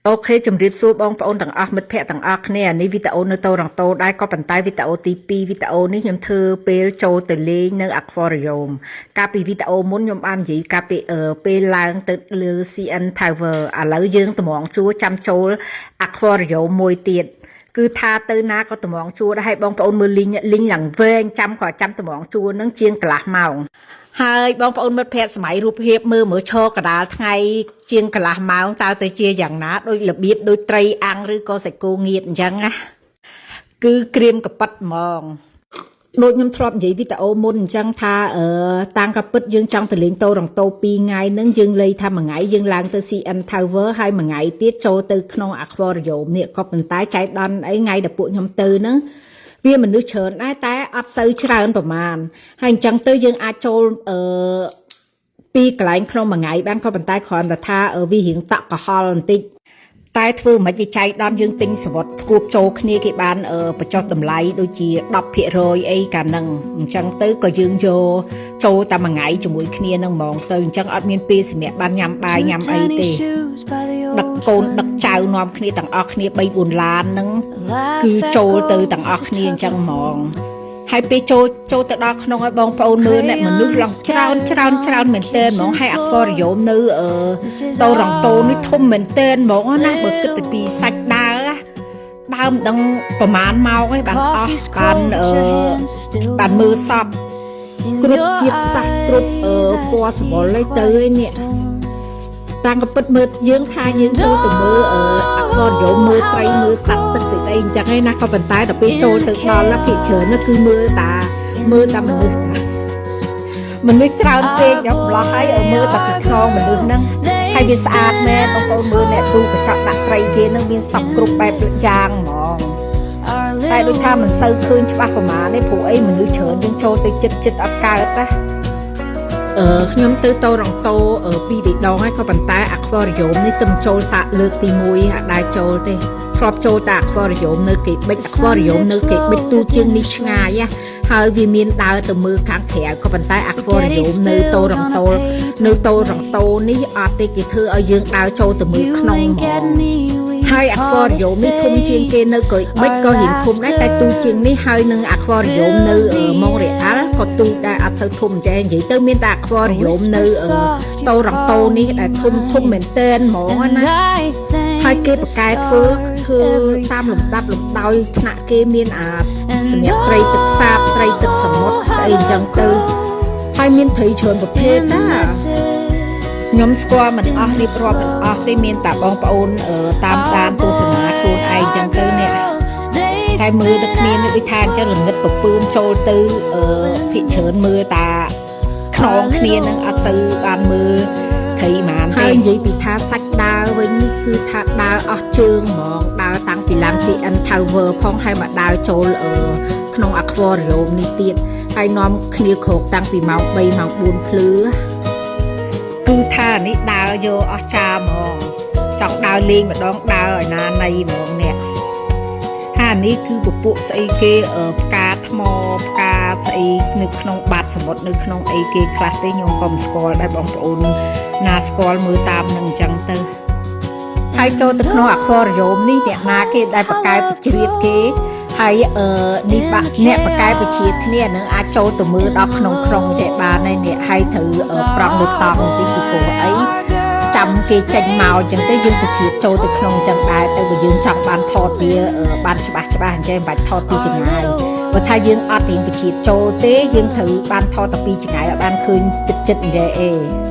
អូខេជំរាបសួរបងប្អូនទាំងអស់មិត្តភ័ក្តិទាំងអស់គ្នានេះវីដេអូនៅតរងតូដែរក៏ប៉ុន្តែវីដេអូទី2វីដេអូនេះខ្ញុំធ្វើពេលចូលទៅលេងនៅ Aquarium កាលពីវីដេអូមុនខ្ញុំបាននិយាយកាលពីពេលឡើងទៅលើ CN Tower ឥឡូវយើងតម្រង់ជួរចាំចូល Aquarium មួយទៀតគឺថាទៅណាក៏តម្រង់ជួរដែរឲ្យបងប្អូនមើលលីងឡើងវែងចាំក៏ចាំតម្រង់ជួរនឹងជាងកន្លះម៉ោងហើយបងប្អូនមិត្តភ័ក្តិសម័យរូបភាពមើលឈរកដាលថ្ងៃជាងកន្លះម៉ោងតើទៅជាយ៉ាងណាដូចរបៀបដូចត្រីអាំងឬក៏សាច់គោងៀតអញ្ចឹងណាគឺក្រៀមកប៉ិតហ្មងដូចខ្ញុំធ្លាប់និយាយវីដេអូមុនអញ្ចឹងថាតាំងកប៉ិតយើងចង់ទៅលេងតូរ៉ង់តូ2ថ្ងៃហ្នឹងយើងលេងថាមួយថ្ងៃយើងឡើងទៅ CN Tower ហើយមួយថ្ងៃទៀតចូលទៅក្នុង Aquarium នេះក៏ប៉ុន្តែចៃដន្យអីថ្ងៃដែលពួកខ្ញុំទៅហ្នឹងវាមនុស្សច្រើនដែរតែអត់សូវច្រើនប្រមាណហើយអញ្ចឹងទៅយើងអាចចូលពីកន្លែងក្នុងមួយថ្ងៃបានក៏ប៉ុន្តែគ្រាន់តែថាវារៀងតក់កុហលបន្តិចតែធ្វើមិនវិច័យដល់យើងទិញសវត្ថគួបចូលគ្នាគេបានបញ្ចុះតម្លៃដូចជា 10% អីកាលហ្នឹងអញ្ចឹងទៅក៏យើងយកចូលតែមួយថ្ងៃជាមួយគ្នានឹងហ្មងទៅអញ្ចឹងអត់មានពេលសម្រាប់បានញ៉ាំបាយញ៉ាំអីទេដឹកកូនដឹកចៅនាំគ្នាទាំងអស់គ្នា 3-4 ឡានហ្នឹងគឺចូលទៅទាំងអស់គ្នាអញ្ចឹងហ្មងហើយពេលចូលទៅដល់ក្នុងឲ្យបងប្អូនមើលអ្នកមនុស្សឡើងច្រើនមែនទែនហ្មងហើយ Aquarium នៅតូរ៉ង់តូនេះធំមែនទែនហ្មងណាបើគិតពីសាច់ដើមដឹងប្រហែលម៉ោងឯងបានអស់បានមើលសពគ្រប់ជាតិសាសន៍គ្រប់ពណ៌សវល់ឯទៅឯនេះតាំងកពិតមើលយើងថាយើងចូលទៅមើលAquarium មើលត្រីមើលសត្វទឹកស្អីអញ្ចឹងឯណាក៏ប៉ុន្តែដល់ពេលចូលទៅដល់ភាគច្រើនគឺមើលតាមនុស្សច្រើនពេកយកប្លោះហើយមើលតែពីខ្នងមនុស្សហ្នឹងហើយវាស្អាតមែនបងប្អូនមើលអ្នកទូកញ្ចក់ដាក់ត្រីគេនឹងមានសពគ្រប់បែបយ៉ាងហ្មងតែដូចថាមិនសូវឃើញច្បាស់ប្រហែលទេព្រោះអីមនុស្សច្រើនយើងចូលទៅចិត្តអត់កើតណាខ្ញុំទៅតូរ៉ង់តូ2 ដងហើយក៏ប៉ុន្តែ Aquarium នេះទៅចូលសាកលើកទី1អាចដែរចូលទេធ្លាប់ចូលតែ Aquarium នៅគេបិច Aquarium នៅគេបិចទូជាងនេះឆ្ងាយហើយវាមានដើរទៅមើលខាងក្រៅក៏ប៉ុន្តែ Aquarium នៅតូរ៉ង់តូនេះអត់ទេគេធ្វើឲ្យយើងដើរចូលទៅមើលក្នុងហ្មងហើយ Aquarium នេះធំជាងគេនៅកុយបិចក៏រៀងធំដែរតែទូជាងនេះហើយនឹង Aquarium នៅ Montreal ក៏ទូដែរអត់សូវធំចេះនិយាយទៅមានតែ Aquarium នៅតូរ៉ង់តូនេះដែលធំមែនទែនហ្មងណាហើយគេប្រកែធ្វើតាមលំដាប់លំដោយថ្នាក់គេមានសម្រាប់ត្រីទឹកសាបត្រីទឹកសមុទ្រស្អីអញ្ចឹងទៅហើយមានត្រីច្រើនប្រភេទណាខ្ញុំស្គាល់មិនអស់រៀបរាប់មិនអស់ទេមានតែបងប្អូនតាមដានទស្សនាខ្លួនឯងចឹងទៅនេះតែមើលតែគ្នានេះដូចថាអញ្ចឹងល្ងិតពពើមចូលទៅភិកច្រើនមើលតាខ្នងគ្នានឹងអត់សូវបានមើលត្រីហ្មងហើយនិយាយពីថាសាច់ដើរវិញនេះគឺថាដើរអស់ជើងហ្មងដើរតាំងពីឡើង CN Tower ផងហើយមកដើរចូលក្នុង Aquarium នេះទៀតហើយនាំគ្នាក្រោកតាំងពីម៉ោង3ម៉ោង4ភ្លឺគឺថានេះដើរយកអស់ចាហ្មងចង់ដើរលេងម្ដងដើរឲ្យណាណីហ្មងនេះហើយនេះគឺពពួកស្អីគេផ្កាថ្មផ្កាស្អីនៅក្នុងបាតសមុទ្រនៅក្នុងអីគេខ្លះទេខ្ញុំក៏មិនស្គាល់ដែរបងប្អូនណាស្គាល់មើលតាមនឹងអញ្ចឹងទៅហើយចូលទៅក្នុង Aquarium នេះអ្នកណាគេដែលបកកែបជ្រៀតគេហើយនេះបាក់អ្នកបកកែបជ្រៀតគ្នានឹងអាចចូលទៅមើលដល់ក្នុងចេះបានហើយនេះហើយត្រូវប្រង់លើតង់ទីពីព្រោះអីចាំគេចេញមកអញ្ចឹងទៅយើងទៅជ្រៀតចូលទៅក្នុងអញ្ចឹងដែរទៅបើយើងចង់បានថតវាបានច្បាស់អញ្ចឹងមិនបាច់ថតពីចម្ងាយបើថាយើងអត់រៀងបញ្ជាចូលទេយើងត្រូវបានថតតែពីចម្ងាយឲ្យបានឃើញចិត្តអញ្ចឹង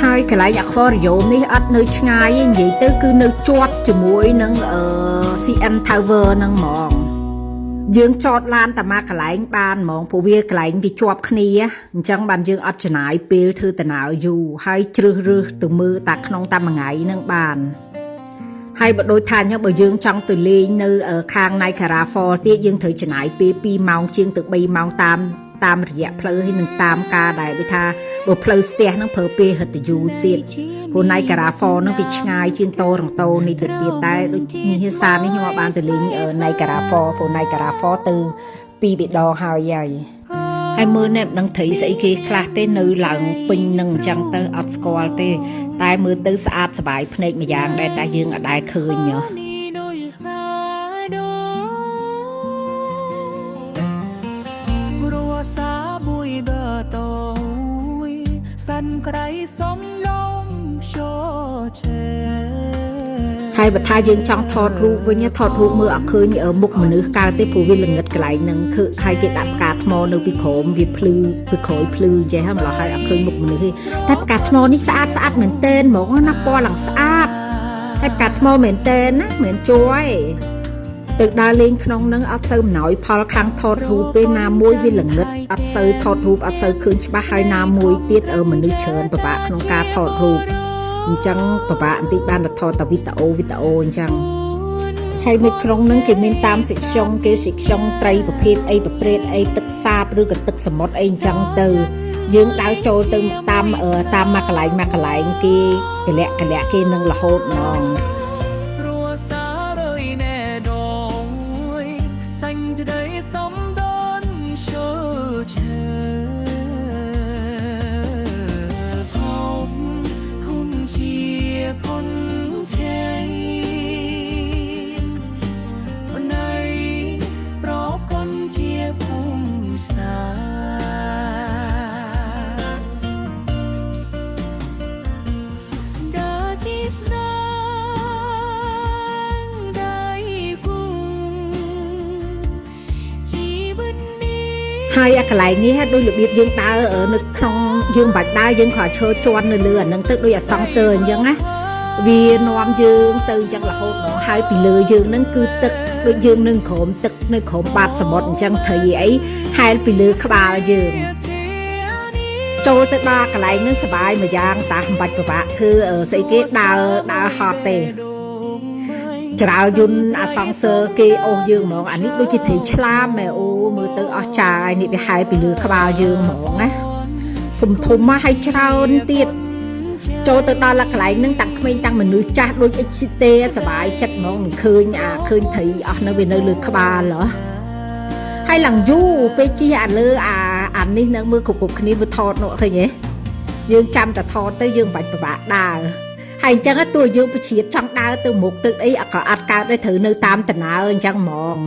ហើយកន្លែង Aquarium នេះអត់នៅឆ្ងាយទេនិយាយទៅគឺនៅជាប់ជាមួយនឹងCN Tower ហ្នឹងហ្មងយើងចតឡានតែមកកន្លែងបានហ្មងព្រោះវាកន្លែងវាជាប់គ្នាអញ្ចឹងបានយើងអត់ចំណាយពេលធ្វើដំណើរយូរហើយជ្រើសរើសទៅមើលតាក្នុងតែមួយថ្ងៃហ្នឹងបានហើយបើដូចថាបើយើងចង់ទៅលេងនៅខាង Niagara Falls ទៀតយើងត្រូវចំណាយពេល2ម៉ោងជាងទៅ3ម៉ោងតាមរយៈផ្លូវហើយនឹងតាមការដែលវាថាបើផ្លូវស្ទះហ្នឹងប្រើពេលហិតយូរទៀតព្រោះ Niagara Falls ហ្នឹងវាឆ្ងាយជាងតូរ៉ង់តូនេះទៅទៀតតែដូចនេះហេសានេះខ្ញុំបានទៅលេង Niagara Falls ព្រោះ Niagara Falls ទៅ2 ដងហើយ ហើយមើលណែមិនដឹងត្រីស្អីគេខ្លះទេនៅឡើងពេញនឹងអញ្ចឹងទៅអត់ស្គាល់ទេតែមើលទៅស្អាតសប្បាយភ្នែកម្យ៉ាងដែរតែយើងអត់ដែលឃើញហ៎ហើយបើថាយើងចង់ថតរូបវិញថតរូបមើលអត់ឃើញមុខមនុស្សកើតទេព្រោះវាល្ងិតកន្លែងហ្នឹងគឺហើយគេដាក់ផ្កាថ្មនៅពីក្រោមវាភ្លឺពីក្រោយភ្លឺចេះហើយម្ល៉េះហើយអត់ឃើញមុខមនុស្សទេតែផ្កាថ្មនេះស្អាតមែនទែនហ្មងណាពណ៌ឡើងស្អាតហើយផ្កាថ្មមែនទែនណាមិនជួយទៅដើរលេងក្នុងហ្នឹងអត់សូវអំណោយផលខាងថតរូបពេលណាមួយវាល្ងិតអត់សូវថតរូបអត់សូវឃើញច្បាស់ហើយណាមួយទៀតមនុស្សច្រើនពិបាកក្នុងការថតរូបអញ្ចឹងពិបាកបន្តិចបានតែថតតែវីដេអូអញ្ចឹងហើយនៅក្នុងហ្នឹងគេមានតាមសិខ្យងគេសិខ្យងត្រីប្រភេទអីប្រភេទអីទឹកសាបឬក៏ទឹកសមុទ្រអីអញ្ចឹងទៅយើងដើរចូលទៅតាមមួយកន្លែងគេកលាក់គេនឹងរហូតហ្មងហើយកន្លែងនេះដូចរបៀបយើងដើរនៅក្នុងយើងបាច់ដើរយើងគ្រាន់ឈរជន់នៅលើអាហ្នឹងទៅដូចអសង្សើអញ្ចឹងណាវានាំយើងទៅអញ្ចឹងរហូតមកហើយពីលើយើងហ្នឹងគឺទឹកដូចយើងនឹងក្រោមទឹកនៅក្រោមបាតសមុទ្រអញ្ចឹងត្រីអីហែលពីលើក្បាលយើងចូលទៅដល់កន្លែងហ្នឹងសប្បាយមួយយ៉ាងតាមិនបាច់ពិបាកគឺស្អីគេដើរហត់ទេចរាវយន្តអសង្សើគេអូសយើងហ្មងអានេះដូចជាត្រីឆ្លាមម៉ែអូមើលទៅអស់ចាយនេះវាហែលពីលើក្បាលយើងហ្មងណាធំមកហើយច្រើនទៀតចូលទៅដល់កន្លែងហ្នឹងតាំងក្មេងតាំងមនុស្សចាស់ដូចអិចស៊ីទេសប្បាយចិត្តហ្មងមិនឃើញត្រីអស់នៅវានៅលើក្បាលហ៎ហើយឡើងយូរពេលជិះអាលើអានេះនៅមើលគ្រប់គ្នាវាថតនោះឃើញទេយើងចាំតែថតទៅយើងមិនបាច់ពិបាកដើរហើយអញ្ចឹងតួយើងពជាចង់ដើរទៅមុខទឹកអីក៏អត់កើតដែរត្រូវនៅតាមដំណើរអញ្ចឹងហ្មង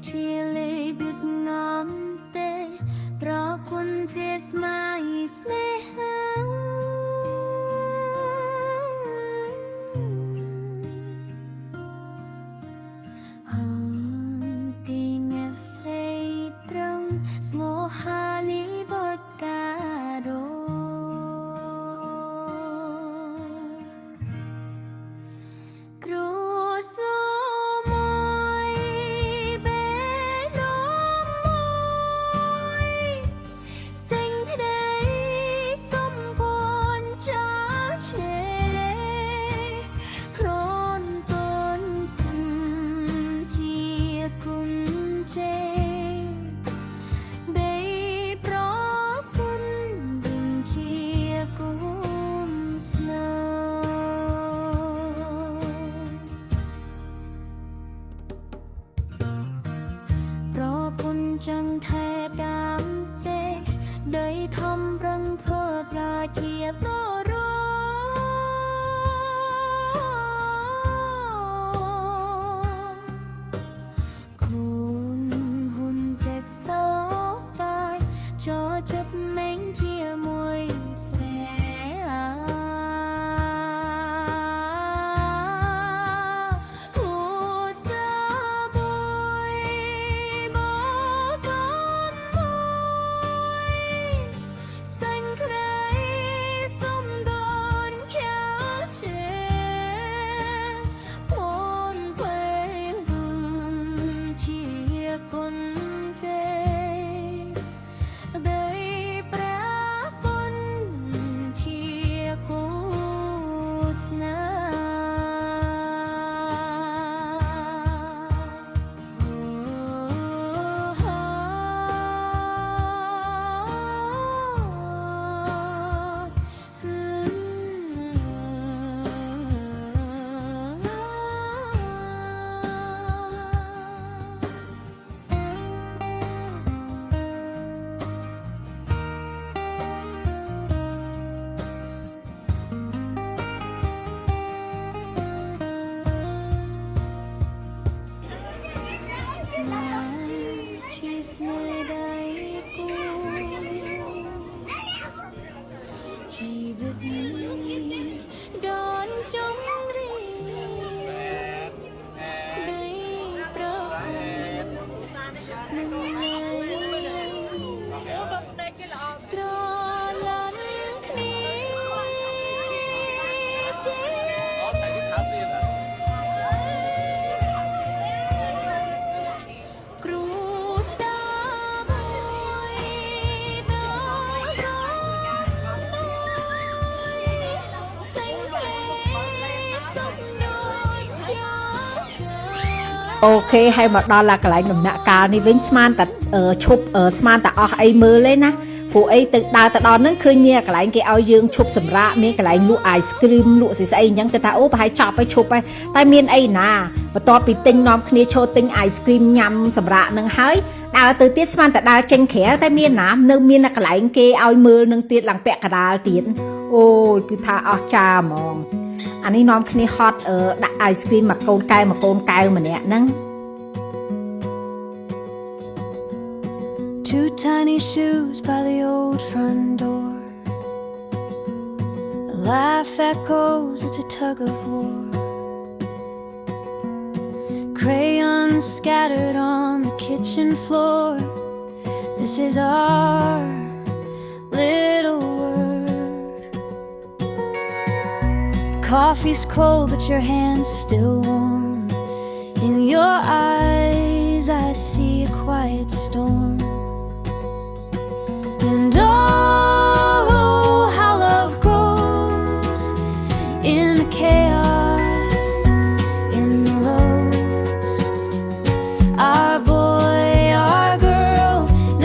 ជាលេដឹកនាំទេប្រគុណជាស្មៃស្នេហាហងទីញាប់ស្រីត្រង់ស្មោហាលីបតកាដូគ្រូសូ trong đi đầy prập nâng lênស្រឡាញ់គ្នាជាគ្រួសារមួយដល់រយសេចក្ដីសុខដូចយ៉ាងច្រើន អូខេហើយមកដល់ឡាកន្លែងដំណាក់កាលនេះវិញស្មានតែឈប់ស្មានតែអស់អីមើលទេណាព្រោះអីទៅដើរទៅដល់ហ្នឹងឃើញមានកន្លែងគេឲ្យយើងឈប់សម្រាកមានកន្លែងលក់ ice cream លក់ស្អីអញ្ចឹងគេថាអូប្រហែលចប់ហើយឈប់ហើយតែមានអីណាបន្ទាប់ពីទិញនាំគ្នាចូលទិញ ice cream ញ៉ាំសម្រាកហ្នឹងហើយដើរទៅទៀតស្មានតែដើរចេញក្រៅតែមានណានៅមានកន្លែងគេឲ្យមើលនឹងទៀតឡើងពាក់កណ្ដាលទៀតអូយគឺថាអស់ចាហ្មងអានេះនាំគ្នាហត់ដាក់ ice cream មកកូនកែវម្នាក់ហ្នឹង Two tiny shoes by the old front door. A laugh echoes, it's a tug of war. Crayons scattered on the kitchen floor. This is our little world. The coffee's cold, but your hand's still warm. In your eyes, I see a quiet storm. And oh, how love grows in the chaos, in the lows. Our boy, our girl,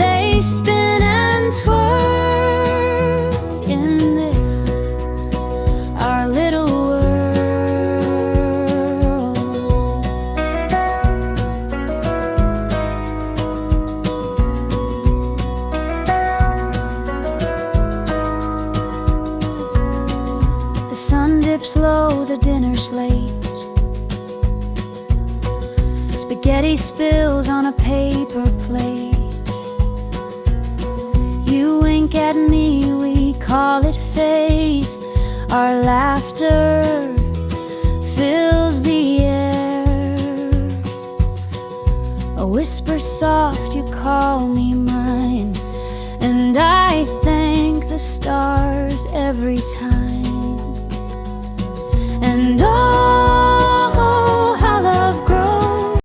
they spin and twirl in this, our little world. The sun dips low, the dinner's late. Spaghetti spills on a paper plate. You wink at me, we call it fate. Our laughter fills the air. A whisper soft, you call me mine. And I thank the stars every time. And oh